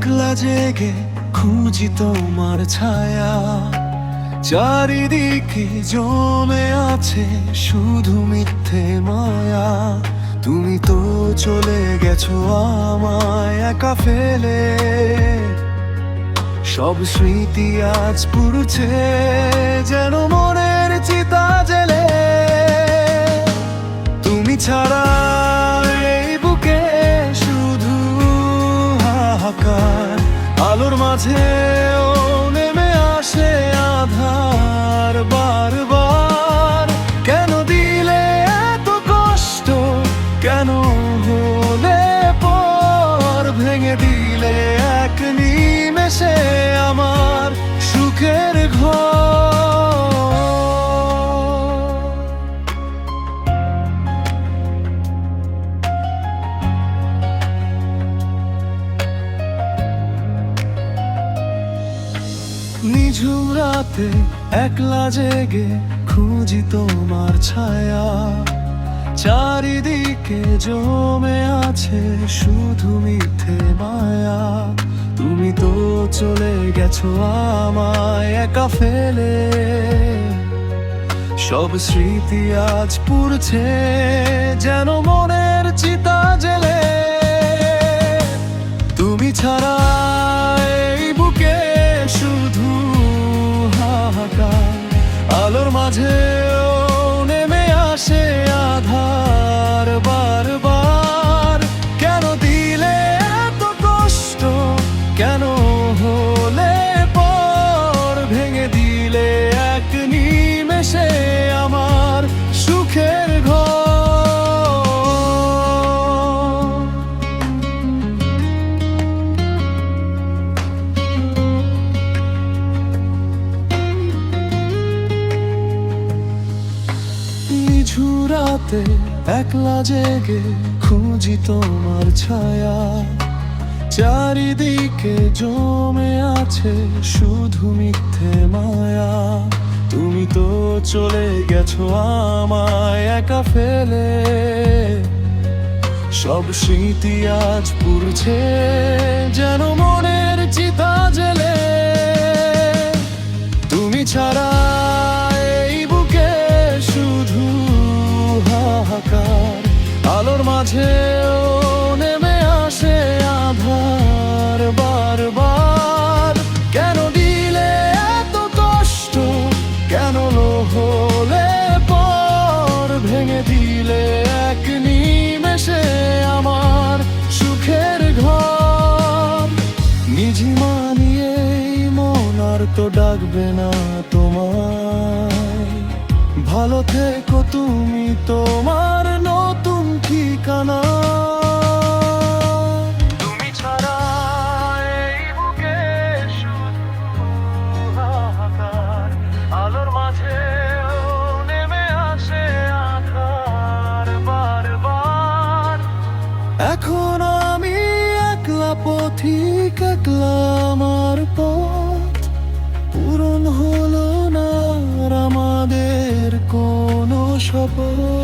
একলা জেগে খুঁজি তোমার ছায়া, চারিদিকে জমে আছে শুধু মিথ্যে মায়া। তুমি তো চলে গেছো আমায় একা ফেলে, সব স্মৃতি আজ পুড়ছে যেন মনের চিতা জেলে। তুমি ছাড়া এই বুকে শুধু হাহাকার, আলোর মাঝেও নেমে আসে আধার বারবার। কেন দিলে এত কষ্ট, কেন হলে পর ভেঙে দিলে এক নিমেষে আমার সুখের ঘর। নিঝুম রাতে একলা জেগে খুঁজি তোমার ছায়া, চারিদিকে জমে আছে শুধু মিথ্যে মায়া। তুমি তো চলে গেছো আমায় একা ফেলে, সব স্মৃতি আজ পুড়ছে যেন মনের চিতা জেলে। তুমি ছাড়া এই বুকে শুধু হাহাকার, আলোর মাঝেও নেমে আসে আধার বারবার। কেন দিলে এত কষ্ট, কেন হলে পর ভেঙে দিলে এক নিমেষে আমার সুখের ঘর। নিঝুরাতে একলা জেগে খুঁজি তোমার ছায়া, চারিদিকে জমে আছে শুধু মিথ্যে মায়া। তুমি তো চলে গেছো আমায় একা ফেলে, সব স্মৃতি আজ পুড়ছে যেন মনের চিতা জেলে। তুমি ছাড়া এই বুকে শুধু হাহাকার, আলোর মাঝেও নেমে আসে আধার বারবার। কেন দিলে এত কষ্ট, কেন হলে পর ভেঙে দিলে এক নিমেষে আমার সুখের ঘর। নিঝিমা নিয়ে মন আর তো ডাকবে না তোমায়, ভালো থেকো তুমি তোমার নতুন ঠিকানা। তুমি ছাড়া এই বুকে শুধু হাহাকার, আলোর মাঝেও নেমে আসে আধার বারবার। এখন আমি একলা পথিক, একলা আমার পথ, পূরণ হলো না আর আমাদের কোনো শপথ।